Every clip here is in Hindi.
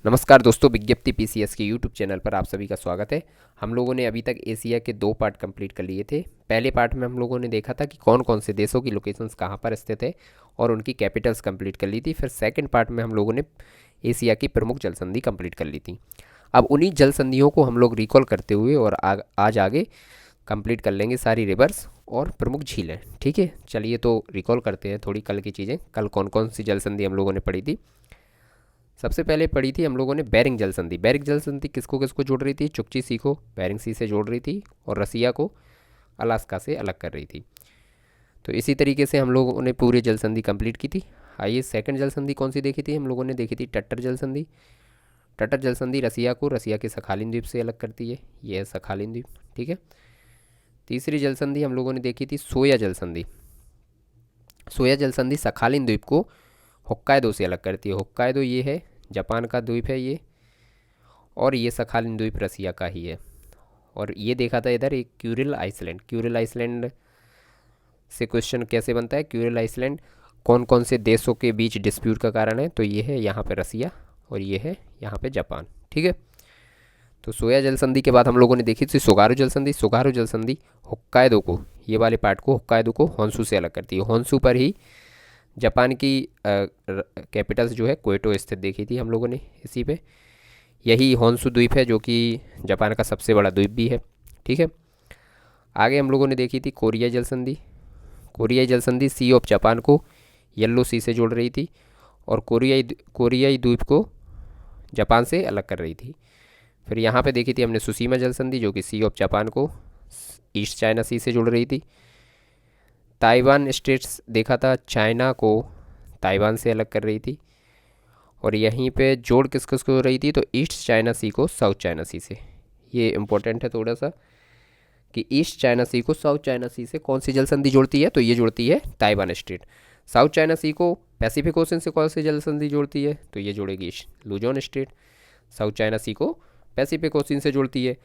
नमस्कार दोस्तों, विज्ञप्ति पीसीएस के यूट्यूब चैनल पर आप सभी का स्वागत है। हम लोगों ने अभी तक एशिया के 2 पार्ट कंप्लीट कर लिए थे। पहले पार्ट में हम लोगों ने देखा था कि कौन कौन से देशों की लोकेशंस कहाँ पर स्थित है और उनकी कैपिटल्स कंप्लीट कर ली थी। फिर सेकंड पार्ट में हम लोगों ने एशिया की प्रमुख जल संधि कंप्लीट कर ली थी। अब उन्हीं जल संधियों को हम लोग रिकॉल करते हुए और आज आगे कंप्लीट कर लेंगे सारी रिवर्स और प्रमुख झीलें। ठीक है, चलिए तो रिकॉल करते हैं थोड़ी कल की चीज़ें। कल कौन कौन सी जल संधि हम लोगों ने पढ़ी थी। सबसे पहले पढ़ी थी हम लोगों ने बेरिंग जल संधि। बेरिंग जल संधि किसको किसको जोड़ रही थी? चुकची सी को बेरिंग सी से जोड़ रही थी और रसिया को अलास्का से अलग कर रही थी। तो इसी तरीके से हम लोगों ने पूरी जल संधि कंप्लीट की थी। आइए सेकंड जल संधि कौन सी देखी थी? हम लोगों ने देखी थी टट्टर जल संधि। टट्टर जल संधि रसिया को रसिया के सखालिन द्वीप से अलग करती है। यह है सखालिन द्वीप। ठीक है। तीसरी जल संधि हम लोगों ने देखी थी सोया जल संधि। सोया जल संधि सखालिन द्वीप को होक्काइदो से अलग करती है। होक्काइदो ये है जापान का द्वीप है ये, और ये सखालिन द्वीप रसिया का ही है। और ये देखा था इधर एक क्यूरिल आइसलैंड। क्यूरिल आइसलैंड से क्वेश्चन कैसे बनता है? क्यूरिल आइसलैंड कौन कौन से देशों के बीच डिस्प्यूट का कारण है? तो ये है यहाँ पे रसिया और ये है यहाँ पे जापान। ठीक है। तो सोया जल संधि के बाद हम लोगों ने देखी थी सोगारू जल संधि। सोगारू जल संधि होक्काइदो को, ये वाले पार्ट को होक्काइदो को होन्शु से अलग करती है। होन्शु पर ही जापान की कैपिटल्स जो है क्योटो स्थित देखी थी हम लोगों ने इसी पे। यही होन्शु द्वीप है जो कि जापान का सबसे बड़ा द्वीप भी है। ठीक है। आगे हम लोगों ने देखी थी कोरियाई जल संधि। कोरियाई जल संधि सी ऑफ जापान को येलो सी से जोड़ रही थी और कोरियाई द्वीप को जापान से अलग कर रही थी। फिर यहाँ पे देखी थी हमने सुसीमा जल संधि जो कि सी ऑफ जापान को ईस्ट चाइना सी से जोड़ रही थी। ताइवान स्टेट्स देखा था, चाइना को ताइवान से अलग कर रही थी। और यहीं पे जोड़ किस किस को हो रही थी? तो ईस्ट चाइना सी को साउथ चाइना सी से। ये इंपॉर्टेंट है थोड़ा सा कि ईस्ट चाइना सी को साउथ चाइना सी से कौन सी जल संधि जोड़ती है? तो ये जोड़ती है ताइवान स्टेट। साउथ चाइना सी को पैसिफिक ओशन से कौन सी जल संधि जोड़ती है? तो ये जोड़ेगी लुजोन स्टेट। साउथ चाइना सी को पैसिफिक ओशन से जोड़ती है।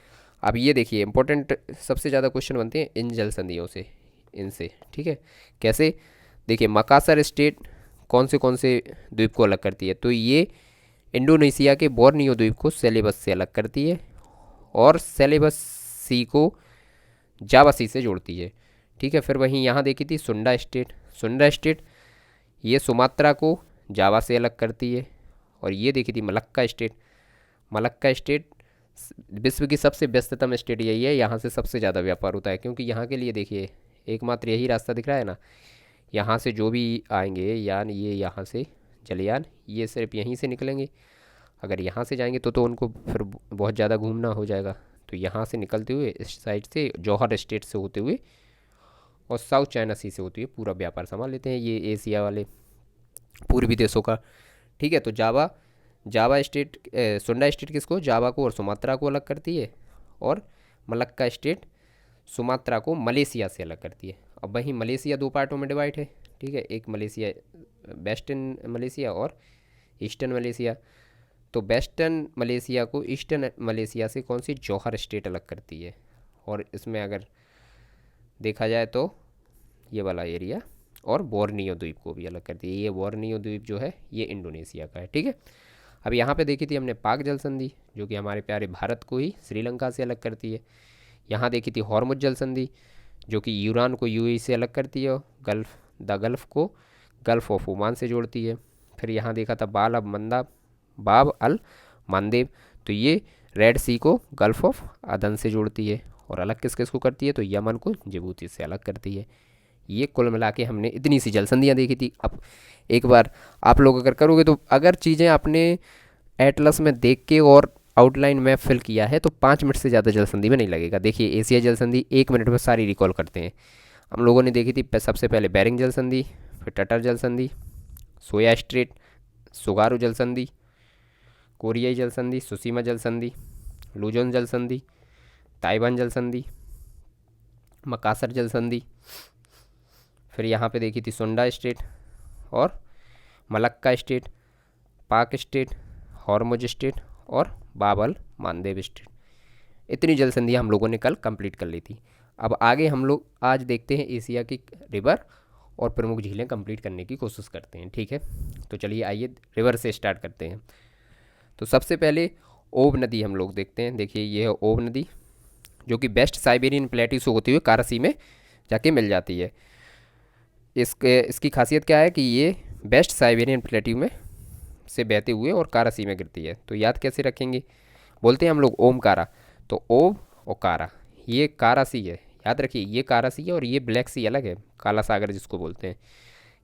अब ये देखिए इंपॉर्टेंट सबसे ज़्यादा क्वेश्चन बनते हैं इन जल संधियों से, इनसे। ठीक है। कैसे? देखिए मकासर स्टेट कौन से द्वीप को अलग करती है? तो ये इंडोनेशिया के बोर्नियो द्वीप को सेलेबस से अलग करती है और सेलेबस सी को जावा सी से जोड़ती है। ठीक है। फिर वहीं यहाँ देखी थी सुंडा स्टेट। सुंडा स्टेट ये सुमात्रा को जावा से अलग करती है। और ये देखी थी मलक्का स्टेट। मलक्का स्टेट विश्व की सबसे व्यस्ततम स्टेट यही है, यहाँ से सबसे ज़्यादा व्यापार होता है क्योंकि यहाँ के लिए देखिए एकमात्र यही रास्ता दिख रहा है ना। यहाँ से जो भी आएंगे यान, ये यहाँ से जलयान, ये सिर्फ यहीं से निकलेंगे। अगर यहाँ से जाएंगे तो उनको फिर बहुत ज़्यादा घूमना हो जाएगा। तो यहाँ से निकलते हुए इस साइड से जौहर स्टेट से होते हुए और साउथ चाइना सी से होते हुए पूरा व्यापार संभाल लेते हैं ये एशिया वाले पूर्वी देशों का। ठीक है। तो जावा जावा स्टेट सुंडा स्टेट किसको? जावा को और सुमात्रा को अलग करती है। और मलक्का स्टेट सुमात्रा को मलेशिया से अलग करती है। अब वहीं मलेशिया 2 पार्टों में डिवाइड है। ठीक है। एक मलेशिया वेस्टर्न मलेशिया और ईस्टर्न मलेशिया। तो वेस्टर्न मलेशिया को ईस्टर्न मलेशिया से कौन सी? जौहर स्टेट अलग करती है। और इसमें अगर देखा जाए तो ये वाला एरिया और बोर्नियो द्वीप को भी अलग करती है। ये बोर्नियो द्वीप जो है ये इंडोनेशिया का है। ठीक है। अब यहाँ पे देखी थी हमने पाक जल संधि जो कि हमारे प्यारे भारत को ही श्रीलंका से अलग करती है। यहाँ देखी थी हॉर्मुज जल संधि जो कि यूरान को यूएई से अलग करती है। गल्फ़ को गल्फ़ ऑफ ओमान से जोड़ती है। फिर यहाँ देखा था बाब अल मांदेब, तो ये रेड सी को गल्फ़ ऑफ अदन से जोड़ती है। और अलग किस किस को करती है? तो यमन को जिबूती से अलग करती है। ये कुल मिला के हमने इतनी सी जल संधियाँ देखी थी। अब एक बार आप लोग अगर करोगे तो अगर चीज़ें आपने एटलस में देख के और आउटलाइन मैप फिल किया है तो 5 मिनट से ज़्यादा जल संधि में नहीं लगेगा। देखिए एशिया जल संधि 1 मिनट में सारी रिकॉल करते हैं। हम लोगों ने देखी थी सबसे पहले बेरिंग जल संधि, फिर टटर जल संधि, सोया स्ट्रेट, सुगारू जल संधि, कोरियाई जल संधि, सुसीमा जल संधि, लुजोन जल संधि, ताइवान जल संधि, मकासर जल संधि। फिर यहाँ पे देखी थी सुंडा स्टेट और मलक्का स्टेट, पाक स्टेट, हॉर्मुज स्टेट और बाबल मानदेव स्टेट। इतनी जल संधियाँ हम लोगों ने कल कंप्लीट कर ली थी। अब आगे हम लोग आज देखते हैं एशिया की रिवर और प्रमुख झीलें कंप्लीट करने की कोशिश करते हैं। ठीक है। तो चलिए आइए रिवर से स्टार्ट करते हैं। तो सबसे पहले ओब नदी हम लोग देखते हैं। देखिए ये है ओब नदी, जो कि वेस्ट साइबेरियन प्लेट्यू से होती हुई कारा सी में जाके मिल जाती है। इसकी खासियत क्या है कि ये वेस्ट साइबेरियन प्लेट्यू में से बहते हुए और कारा सी में गिरती है। तो याद कैसे रखेंगे, बोलते हैं हम लोग ओमकारा, तो ओब और कारा, ये कारा सी है, याद रखिए ये कारा सी है और ये ब्लैक सी अलग है, काला सागर जिसको बोलते हैं।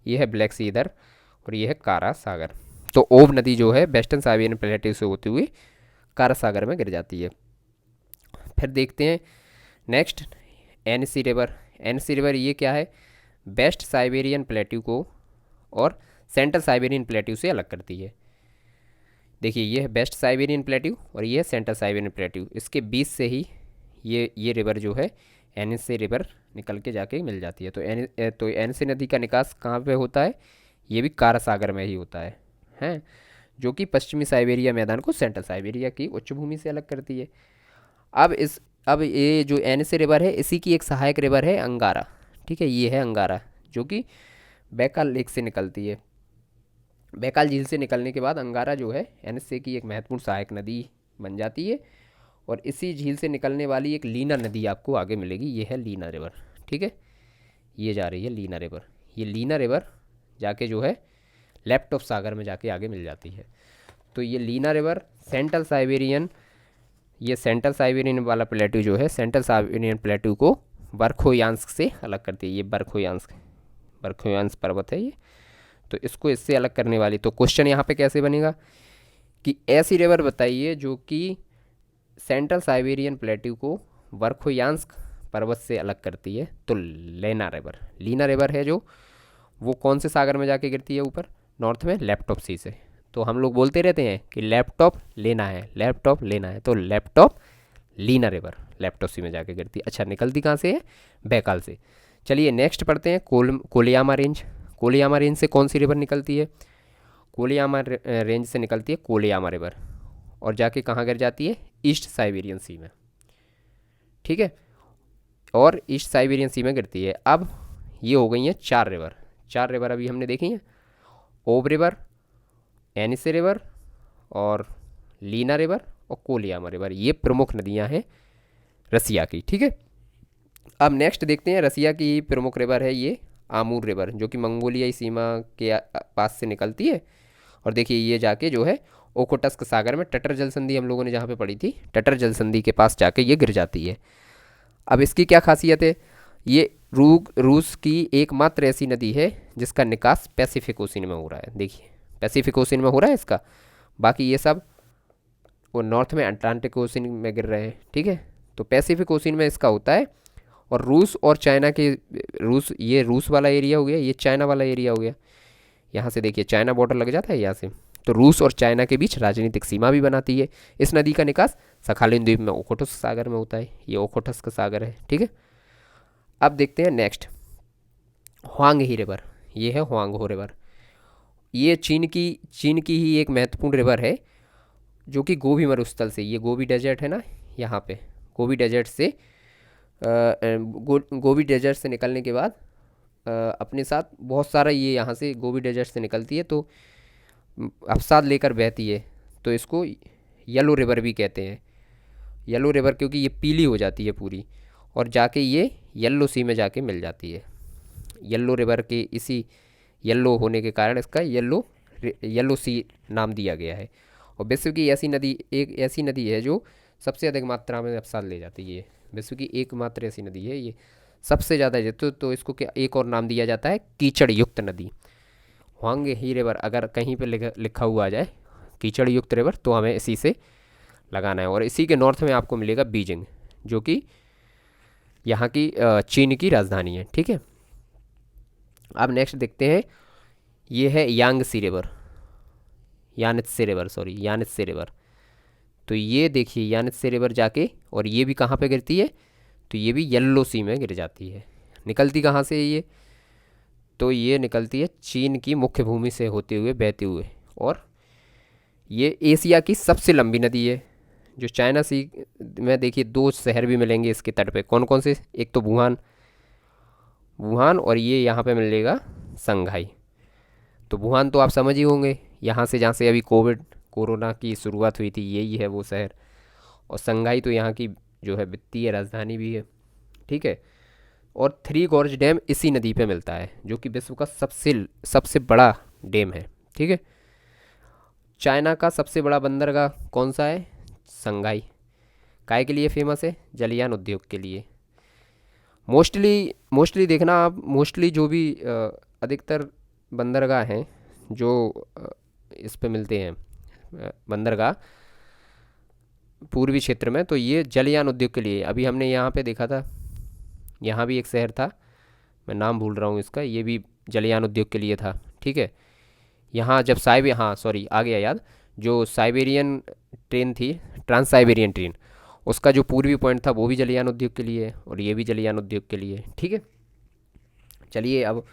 ये है ब्लैक सी इधर और ये है कारा सागर। तो ओब नदी जो है वेस्टर्न साइबेरियन प्लेट्यू से होती हुई कारा सागर में गिर जाती है। फिर देखते हैं next NC river. NC river ये क्या है, वेस्ट साइबेरियन प्लेट्यू को और सेंट्रल साइबेरियन प्लेट्यू से अलग करती है। देखिए ये है वेस्ट साइबेरियन प्लेट्यू और ये है सेंट्रल साइबेरियन प्लेट्यू, इसके बीच से ही ये रिवर जो है एनसी रिवर निकल के जाके मिल जाती है। तो एनसी नदी का निकास कहाँ पे होता है, ये भी कारा सागर में ही होता है, हैं, जो कि पश्चिमी साइबेरिया मैदान को सेंट्रल साइबेरिया की उच्च भूमि से अलग करती है। अब ये जो एनसी रिवर है इसी की एक सहायक रिवर है अंगारा। ठीक है, ये है अंगारा जो कि बैकाल लेक से निकलती है। बैकाल झील से निकलने के बाद अंगारा जो है एनएसए की एक महत्वपूर्ण सहायक नदी बन जाती है। और इसी झील से निकलने वाली एक लीना नदी आपको आगे मिलेगी, ये है लीना रिवर। ठीक है, ये जा रही है लीना रिवर। ये लीना रिवर जाके जो है लेफ्ट ऑफ सागर में जाके आगे मिल जाती है। तो ये लीना रिवर सेंट्रल साइबेरियन, ये सेंट्रल साइबेरियन वाला प्लेट्यू जो है सेंट्रल साइबेरियन प्लेट्यू को बरखोयांस्क से अलग करती है। ये बरखोयांस्क पर्वत है ये, तो इसको इससे अलग करने वाली। तो क्वेश्चन यहाँ पे कैसे बनेगा कि ऐसी रिवर बताइए जो कि सेंट्रल साइबेरियन प्लेट्यू को बरखोयांस्क पर्वत से अलग करती है। तो लीना रिवर है जो वो कौन से सागर में जाके गिरती है, ऊपर नॉर्थ में लैपटॉप सी से। तो हम लोग बोलते रहते हैं कि लैपटॉप लेना है, लैपटॉप लेना है, तो लैपटॉप लीना रिवर लैपटॉप सी में जाके गिरती है। अच्छा, निकलती कहाँ से है, बैकाल से। चलिए नेक्स्ट पढ़ते हैं कोलियामा रेंज। कोलियामा रेंज से कौन सी रिवर निकलती है, कोलियामा रेंज से निकलती है कोलियामा रिवर और जाके कहाँ गिर जाती है, ईस्ट साइबेरियन सी में। ठीक है, और ईस्ट साइबेरियन सी में गिरती है। अब ये हो गई हैं चार रिवर अभी हमने देखी हैं, ओब रिवर, एनिसे रिवर और लीना रिवर और कोलियामा रिवर। ये प्रमुख नदियाँ हैं रसिया की। ठीक है, अब नेक्स्ट देखते हैं रसिया की प्रमुख रिवर है ये आमूर रिवर, जो कि मंगोलियाई सीमा के पास से निकलती है। और देखिए ये जाके जो है ओखोटस्क सागर में टटर जल संधि हम लोगों ने जहाँ पे पढ़ी थी, टटर जल संधि के पास जाके ये गिर जाती है। अब इसकी क्या खासियत है, ये रूस की एकमात्र ऐसी नदी है जिसका निकास पैसिफिक ओशन में हो रहा है। देखिए पैसिफिक ओशन में हो रहा है इसका, बाकी ये सब वो नॉर्थ में अटलांटिक ओशन में गिर रहे हैं। ठीक है, तो पैसिफिक ओशन में इसका होता है। और रूस और चाइना के, ये रूस वाला एरिया हो गया, ये चाइना वाला एरिया हो गया। यहाँ से देखिए चाइना बॉर्डर लग जाता है यहाँ से, तो रूस और चाइना के बीच राजनीतिक सीमा भी बनाती है। इस नदी का निकास सखालिन द्वीप में ओखोटस्क सागर में होता है, ये ओखोटस्क सागर है। ठीक है, अब देखते हैं नेक्स्ट ह्वांगही रिवर। ये है ह्वांगहो रिवर, ये चीन की ही एक महत्वपूर्ण रिवर है, जो कि गोबी मरुस्थल से, ये गोबी डेजर्ट है ना यहाँ पे, गोबी डेजर्ट से गोबी डेजर्ट से निकलने के बाद अपने साथ बहुत सारा, ये यहाँ से गोबी डेजर्ट से निकलती है तो अवसाद लेकर बहती है। तो इसको येलो रिवर भी कहते हैं, येलो रिवर, क्योंकि ये पीली हो जाती है पूरी और जाके ये येलो सी में जाके मिल जाती है। येलो रिवर के इसी येलो होने के कारण इसका येलो सी नाम दिया गया है। और विश्व की एक ऐसी नदी है जो सबसे अधिक मात्रा में अवसाद ले जाती है। विश्व की एकमात्र ऐसी नदी है ये, सबसे ज़्यादा है। तो इसको क्या एक और नाम दिया जाता है, कीचड़ युक्त नदी। ह्वांगही रिवर अगर कहीं पे लिखा हुआ आ जाए कीचड़ युक्त रिवर, तो हमें इसी से लगाना है। और इसी के नॉर्थ में आपको मिलेगा बीजिंग, जो कि यहाँ की चीन की राजधानी है। ठीक है, अब नेक्स्ट देखते हैं, ये है यांगसी रिवर, यानित्से रिवर। तो ये देखिए यानित्से रिवर जाके, और ये भी कहाँ पे गिरती है, तो ये भी येल्लो सी में गिर जाती है। निकलती कहाँ से है ये, तो ये निकलती है चीन की मुख्य भूमि से होते हुए बहते हुए, और ये एशिया की सबसे लंबी नदी है। जो चाइना सी में देखिए दो शहर भी मिलेंगे इसके तट पे, कौन कौन से, एक तो वुहान और ये यहाँ पे मिलेगा संघाई। तो वुहान तो आप समझ ही होंगे, यहाँ से जहाँ से अभी कोरोना की शुरुआत हुई थी यही है वो शहर। और संघाई तो यहाँ की जो है वित्तीय राजधानी भी है। ठीक है। और थ्री गॉर्ज डैम इसी नदी पे मिलता है जो कि विश्व का सबसे सबसे बड़ा डैम है। ठीक है। चाइना का सबसे बड़ा बंदरगाह कौन सा है? संघाई। काय के लिए फेमस है? जलयान उद्योग के लिए। मोस्टली मोस्टली देखना आप, मोस्टली जो भी अधिकतर बंदरगाह हैं जो इस पे मिलते हैं, बंदरगाह पूर्वी क्षेत्र में, तो ये जलयान उद्योग के लिए। अभी हमने यहाँ पे देखा था, यहाँ भी एक शहर था, मैं नाम भूल रहा हूँ इसका, ये भी जलयान उद्योग के लिए था। ठीक है। यहाँ जब हाँ सॉरी आ गया याद, जो साइबेरियन ट्रेन थी, ट्रांस साइबेरियन ट्रेन, उसका जो पूर्वी पॉइंट था वो भी जलयान उद्योग के लिए है, और ये भी जलयान उद्योग के लिए है। ठीक है। चलिए अब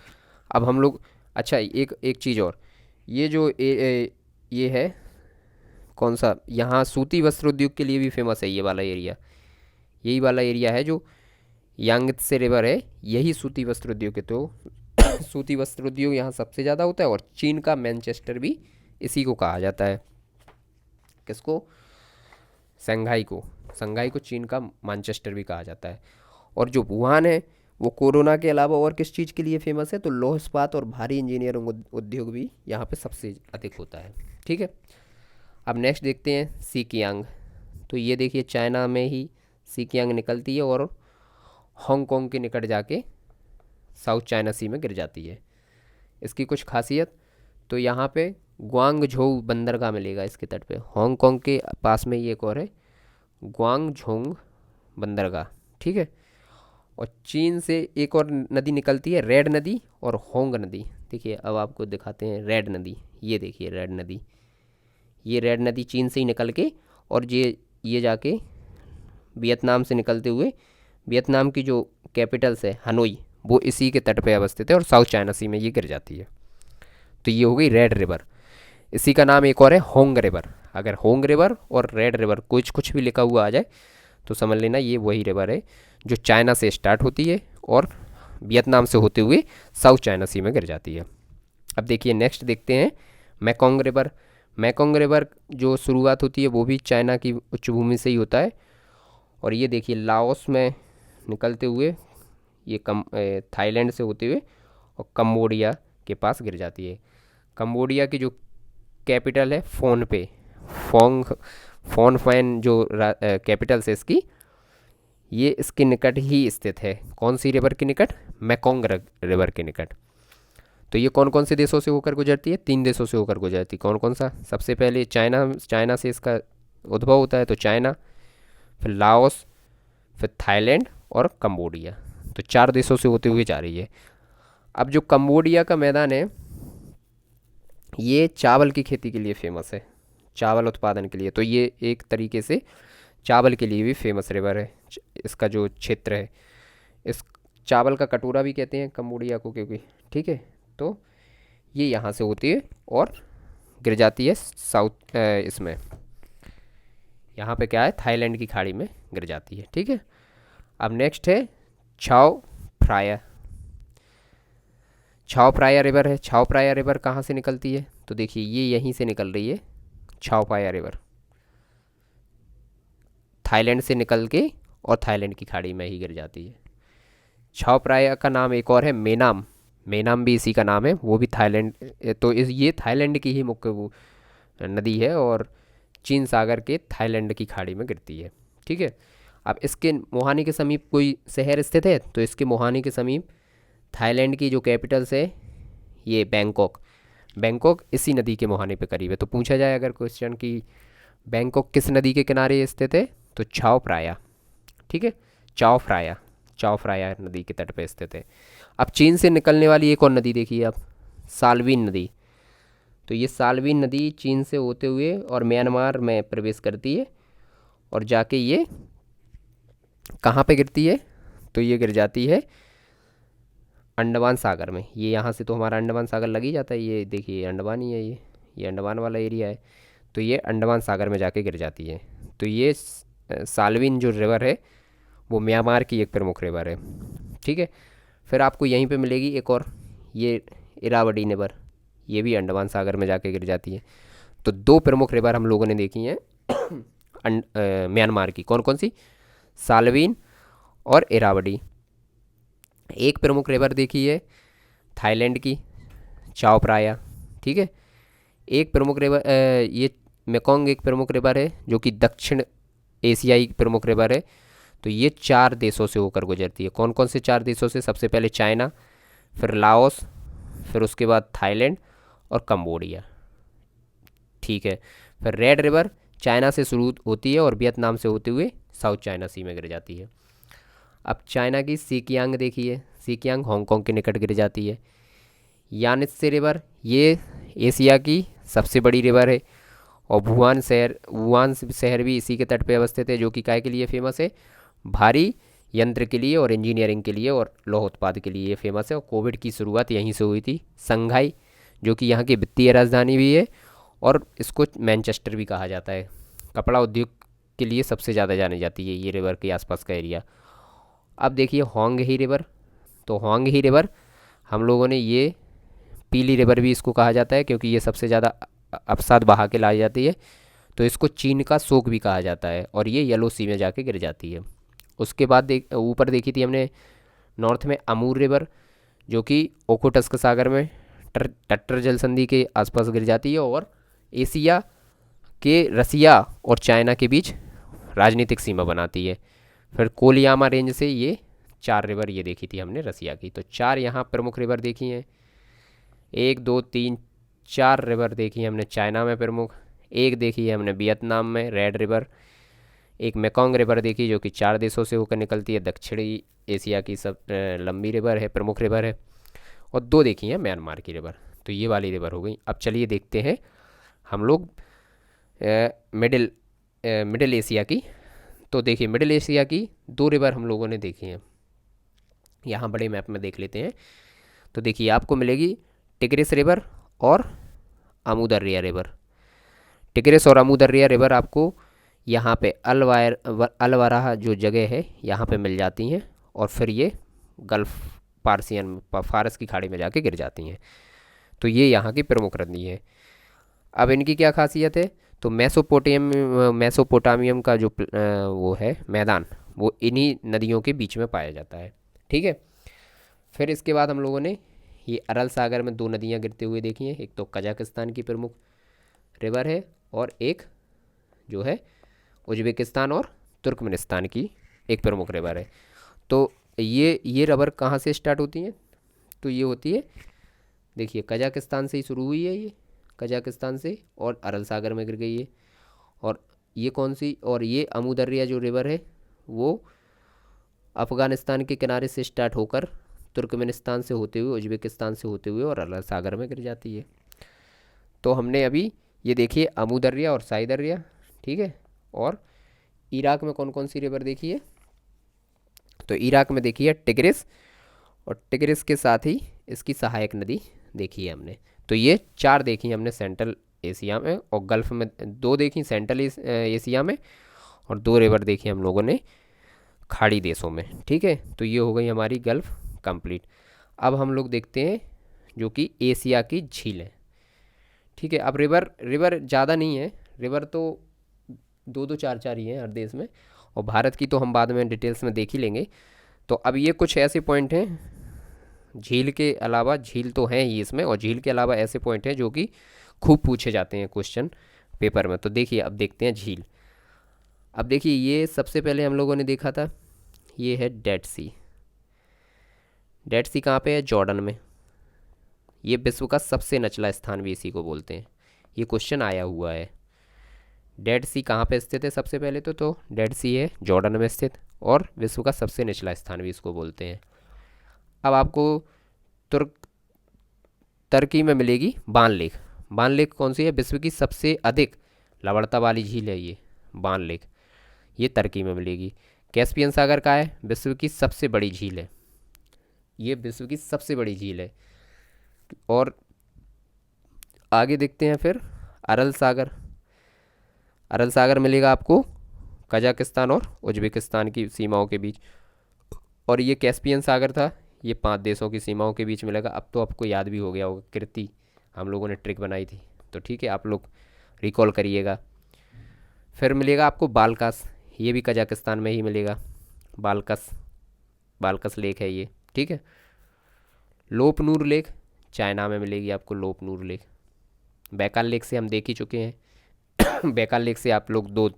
हम लोग, अच्छा एक एक चीज़ और, ये जो ये है कौन सा, यहाँ सूती वस्त्र उद्योग के लिए भी फेमस है ये वाला एरिया। यही वाला एरिया है जो यांगत्से रिवर है, यही सूती वस्त्र उद्योग है। तो सूती वस्त्र उद्योग यहाँ सबसे ज़्यादा होता है, और चीन का मैनचेस्टर भी इसी को कहा जाता है। किसको? संघाई को। संघाई को चीन का मैनचेस्टर भी कहा जाता है। और जो वुहान है वो कोरोना के अलावा और किस चीज़ के लिए फेमस है? तो लौह इस्पात और भारी इंजीनियरिंग उद्योग भी यहाँ पे सबसे अधिक होता है। ठीक है। अब नेक्स्ट देखते हैं सीकियांग। तो ये देखिए चाइना में ही सीकियांग निकलती है और हांगकांग के निकट जाके साउथ चाइना सी में गिर जाती है। इसकी कुछ खासियत, तो यहाँ पे ग्वांगझोउ बंदरगाह मिलेगा इसके तट पे। हांगकांग के पास में ये एक और है, ग्वांगझोंग बंदरगाह। ठीक है। और चीन से एक और नदी निकलती है, रेड नदी और होंग नदी। देखिए अब आपको दिखाते हैं रेड नदी, ये देखिए रेड नदी, ये रेड नदी चीन से ही निकल के, और ये जाके वियतनाम से निकलते हुए, वियतनाम की जो कैपिटल है हनोई, वो इसी के तट पे अवस्थित है, और साउथ चाइना सी में ये गिर जाती है। तो ये हो गई रेड रिवर। इसी का नाम एक और है होंग रिवर। अगर होंग रिवर और रेड रिवर कुछ भी लिखा हुआ आ जाए तो समझ लेना ये वही रिवर है जो चाइना से स्टार्ट होती है और वियतनाम से होते हुए साउथ चाइना सी में गिर जाती है। अब देखिए नेक्स्ट देखते हैं मैकोंग रिवर। मैकोंग रिवर जो शुरुआत होती है वो भी चाइना की उच्चभूमि से ही होता है, और ये देखिए लाओस में निकलते हुए ये थाईलैंड से होते हुए और कंबोडिया के पास गिर जाती है। कंबोडिया की जो कैपिटल है फोन पे, फोन फैन जो कैपिटल है इसकी, ये इसके निकट ही स्थित है। कौन सी रिवर के निकट? मैकोंग रिवर के निकट। तो ये कौन कौन से देशों से होकर गुजरती है? 3 देशों से होकर गुजरती है। कौन कौन सा? सबसे पहले चाइना से इसका उद्भव होता है, तो चाइना, फिर लाओस, फिर थाईलैंड और कंबोडिया। तो 4 देशों से होते हुए जा रही है। अब जो कंबोडिया का मैदान है ये चावल की खेती के लिए फेमस है, चावल उत्पादन के लिए। तो ये एक तरीके से चावल के लिए भी फेमस रिवर है। इसका जो क्षेत्र है, इस चावल का कटोरा भी कहते हैं कंबोडिया को, क्योंकि ठीक है। तो ये यहाँ से होती है और गिर जाती है साउथ इसमें, यहाँ पे क्या है, थाईलैंड की खाड़ी में गिर जाती है। ठीक है। अब नेक्स्ट है छाओ फ्राया। छाओ फ्राया रिवर है। छाओ फ्राया रिवर कहाँ से निकलती है? तो देखिए ये यहीं से निकल रही है, छाओ फ्राया रिवर थाईलैंड से निकल के और थाईलैंड की खाड़ी में ही गिर जाती है। छाओ फ्राया का नाम एक और है मेनाम। मेनाम भी इसी का नाम है, वो भी थाईलैंड, तो ये थाईलैंड की ही मुख्य नदी है और चीन सागर के थाईलैंड की खाड़ी में गिरती है। ठीक है। अब इसके मोहानी के समीप कोई शहर स्थित है? तो इसके मोहानी के समीप थाईलैंड की जो कैपिटल्स है ये बैंकॉक, बैंकॉक इसी नदी के मुहाने पे करीब है। तो पूछा जाए अगर क्वेश्चन कि बैंकॉक किस नदी के किनारे स्थित है, तो चाओ फ्राया। ठीक है। चाओ फ्राया, चाओ फ्राया नदी के तट पे स्थित है। अब चीन से निकलने वाली एक और नदी देखिए आप, साल्वीन नदी। तो ये साल्वीन नदी चीन से होते हुए और म्यांमार में प्रवेश करती है और जाके ये कहाँ पे गिरती है? तो ये गिर जाती है अंडमान सागर में। ये यहाँ से तो हमारा अंडमान सागर लग ही जाता है, ये देखिए अंडमान ही है, ये अंडमान वाला एरिया है। तो ये अंडमान सागर में जाके गिर जाती है। तो ये साल्विन जो रिवर है वो म्यांमार की एक प्रमुख रिवर है। ठीक है। फिर आपको यहीं पे मिलेगी एक और, ये इरावदी रिवर, ये भी अंडमान सागर में जाके गिर जाती है। तो दो प्रमुख रिवर हम लोगों ने देखी हैं म्यांमार की, कौन कौन सी, सालवीन और इरावडी। एक प्रमुख रिवर देखी है थाईलैंड की, चाओ प्राया, ठीक है। एक प्रमुख रिवर ये मेकोंग एक प्रमुख रिवर है जो कि दक्षिण एशियाई प्रमुख रिवर है। तो ये 4 देशों से होकर गुजरती है। कौन कौन से 4 देशों से, सबसे पहले चाइना, फिर लाओस, फिर उसके बाद थाईलैंड और कंबोडिया, ठीक है। फिर रेड रिवर चाइना से शुरू होती है और वियतनाम से होते हुए साउथ चाइना सी में गिर जाती है। अब चाइना की सीकियांग देखिए, सीकियांग हांगकांग के निकट गिर जाती है। यानत्से रिवर ये एशिया की सबसे बड़ी रिवर है और वुहान शहर भी इसी के तट पे अवस्थित है, जो कि काय के लिए फेमस है, भारी यंत्र के लिए और इंजीनियरिंग के लिए और लौह उत्पाद के लिए ये फेमस है। और कोविड की शुरुआत यहीं से हुई थी। संघाई जो कि यहाँ की वित्तीय राजधानी भी है और इसको मैनचेस्टर भी कहा जाता है, कपड़ा उद्योग के लिए सबसे ज़्यादा जानी जाती है ये रिवर के आसपास का एरिया। अब देखिए होंग ही रिवर, तो होंग ही रिवर हम लोगों ने ये पीली रिवर भी इसको कहा जाता है क्योंकि ये सबसे ज़्यादा अवसाद बहा के लाई जाती है। तो इसको चीन का शोक भी कहा जाता है और ये येलो सी में जाके गिर जाती है। उसके बाद ऊपर देखी थी हमने नॉर्थ में अमूर रिवर जो कि ओखोटस्क सागर में टट्टर जल संधि के आसपास गिर जाती है और एशिया के रसिया और चाइना के बीच राजनीतिक सीमा बनाती है। फिर कोलियामा रेंज से ये 4 रिवर ये देखी थी हमने रसिया की। तो 4 यहाँ प्रमुख रिवर देखी हैं, 1 2 3 4 रिवर देखी है हमने चाइना में प्रमुख, एक देखी है हमने वियतनाम में रेड रिवर, एक मेकोंग रिवर देखी जो कि 4 देशों से होकर निकलती है, दक्षिणी एशिया की सब लंबी रिवर है, प्रमुख रिवर है, और 2 देखी हैं म्यांमार की रिवर। तो ये वाली रिवर हो गई। अब चलिए देखते हैं हम लोग मिडिल एशिया की। तो देखिए मिडिल एशिया की 2 रिवर हम लोगों ने देखी हैं, यहाँ बड़े मैप में देख लेते हैं। तो देखिए आपको मिलेगी टिग्रिस रिवर और अमू दर्या रिवर। टिग्रिस और अमू दर्या रिवर आपको यहाँ पे अलवराह जो जगह है यहाँ पे मिल जाती हैं और फिर ये गल्फ फारस की खाड़ी में जाके गिर जाती हैं। तो ये यहाँ की प्रमुख नदी है। अब इनकी क्या खासियत है, तो मेसोपोटामियम का जो वो है मैदान, वो इन्हीं नदियों के बीच में पाया जाता है, ठीक है। फिर इसके बाद हम लोगों ने ये अरल सागर में 2 नदियाँ गिरते हुए देखी हैं, एक तो कजाकिस्तान की प्रमुख रिवर है और एक जो है उज्बेकिस्तान और तुर्कमेनिस्तान की एक प्रमुख रिवर है। तो ये रिवर कहाँ से स्टार्ट होती हैं, तो ये होती है, देखिए कजाकिस्तान से ही शुरू हुई है, ये कजाकिस्तान से और अरल सागर में गिर गई है। और ये कौन सी, और ये अमू दर्या जो रिवर है वो अफ़गानिस्तान के किनारे से स्टार्ट होकर तुर्कमेनिस्तान से होते हुए, उज्बेकिस्तान से होते हुए और अरल सागर में गिर जाती है। तो हमने अभी ये देखिए अमू दर्या और साई दर्या, ठीक है। और इराक में कौन कौन सी रिवर देखी है, तो इराक में देखी है टिग्रिस और टिग्रिस के साथ ही इसकी सहायक नदी देखी है हमने। तो ये 4 देखी हमने सेंट्रल एशिया में, और गल्फ़ में 2 देखी सेंट्रल एशिया में, और 2 रिवर देखी हम लोगों ने खाड़ी देशों में, ठीक है। तो ये हो गई हमारी गल्फ़ कंप्लीट। अब हम लोग देखते हैं जो कि एशिया की झीलें, ठीक है। अब रिवर ज़्यादा नहीं है, रिवर तो 2 4 ही हैं हर देश में, और भारत की तो हम बाद में डिटेल्स में देख ही लेंगे। तो अब ये कुछ ऐसे पॉइंट हैं झील के अलावा, झील तो हैं ही इसमें, और झील के अलावा ऐसे पॉइंट हैं जो कि खूब पूछे जाते हैं क्वेश्चन पेपर में। तो देखिए अब देखते हैं झील। अब देखिए ये सबसे पहले हम लोगों ने देखा था, ये है डेड सी। डेड सी कहाँ पे है, जॉर्डन में। ये विश्व का सबसे निचला स्थान भी इसी को बोलते हैं, ये क्वेश्चन आया हुआ है। डेड सी कहाँ पे स्थित है सबसे पहले तो डेड सी है जॉर्डन में स्थित, और विश्व का सबसे निचला स्थान भी इसको बोलते हैं। अब आपको तुर्की में मिलेगी बान लेक। बान लेक कौन सी है, विश्व की सबसे अधिक लवणता वाली झील है ये बान लेक, ये तुर्की में मिलेगी। कैस्पियन सागर का है, विश्व की सबसे बड़ी झील है, ये विश्व की सबसे बड़ी झील है। और आगे देखते हैं फिर अरल सागर। अरल सागर मिलेगा आपको कजाकिस्तान और उज्बेकिस्तान की सीमाओं के बीच, और ये कैस्पियन सागर था, ये 5 देशों की सीमाओं के बीच मिलेगा। अब तो आपको याद भी हो गया होगा, कृति हम लोगों ने ट्रिक बनाई थी, तो ठीक है आप लोग रिकॉल करिएगा। फिर मिलेगा आपको बालकास, ये भी कजाकिस्तान में ही मिलेगा। बालकस, बालकस लेक है ये, ठीक है। लोपनूर लेक चाइना में मिलेगी आपको, लोपनूर लेक। बैकाल लेक से हम देख ही चुके हैं। बैकाल लेक से आप लोग दो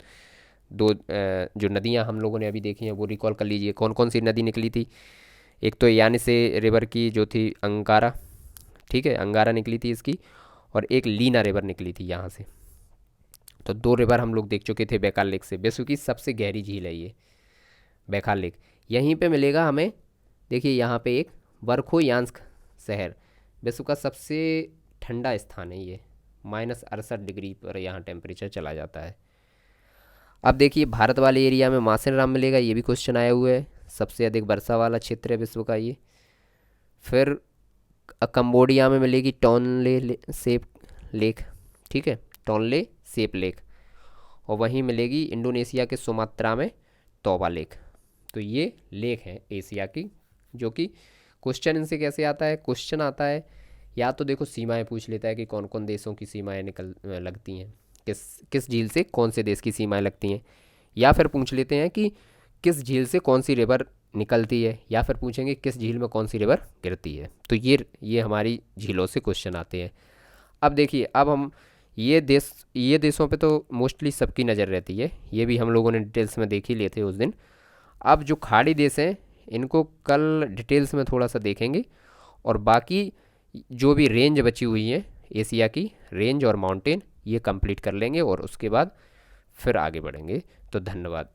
दो जो नदियां हम लोगों ने अभी देखी हैं वो रिकॉल कर लीजिए, कौन कौन सी नदी निकली थी। एक तो यानिसे रिवर की जो थी अंगारा, ठीक है, अंगारा निकली थी इसकी, और एक लीना रिवर निकली थी यहाँ से। तो दो रिवर हम लोग देख चुके थे बैकाल लेक से। विश्व की सबसे गहरी झील है ये बैकाल लेक। यहीं पे मिलेगा हमें, देखिए यहाँ पे एक वर्खोयांस्क शहर, विश्व का सबसे ठंडा स्थान है ये, -68 डिग्री पर यहाँ टेम्परेचर चला जाता है। अब देखिए भारत वाले एरिया में मासेनराम मिलेगा, ये भी क्वेश्चन आया हुआ है, सबसे अधिक वर्षा वाला क्षेत्र है विश्व का ये। फिर कंबोडिया में मिलेगी सेप लेक, ठीक है, टोनले सेप लेक। और वहीं मिलेगी इंडोनेशिया के सुमात्रा में तौबा लेक। तो ये लेक हैं एशिया की, जो कि क्वेश्चन इनसे कैसे आता है, क्वेश्चन आता है या तो देखो सीमाएं पूछ लेता है कि कौन कौन देशों की सीमाएं निकल लगती हैं, किस किस झील से कौन से देश की सीमाएं लगती हैं, या फिर पूछ लेते हैं कि किस झील से कौन सी रिवर निकलती है, या फिर पूछेंगे किस झील में कौन सी रिवर गिरती है। तो ये हमारी झीलों से क्वेश्चन आते हैं। अब देखिए, अब हम ये देशों पे तो मोस्टली सबकी नज़र रहती है, ये भी हम लोगों ने डिटेल्स में देख ही लिए थे उस दिन। अब जो खाड़ी देश हैं इनको कल डिटेल्स में थोड़ा सा देखेंगे, और बाकी जो भी रेंज बची हुई है एशिया की, रेंज और माउंटेन, ये कंप्लीट कर लेंगे और उसके बाद फिर आगे बढ़ेंगे। तो धन्यवाद।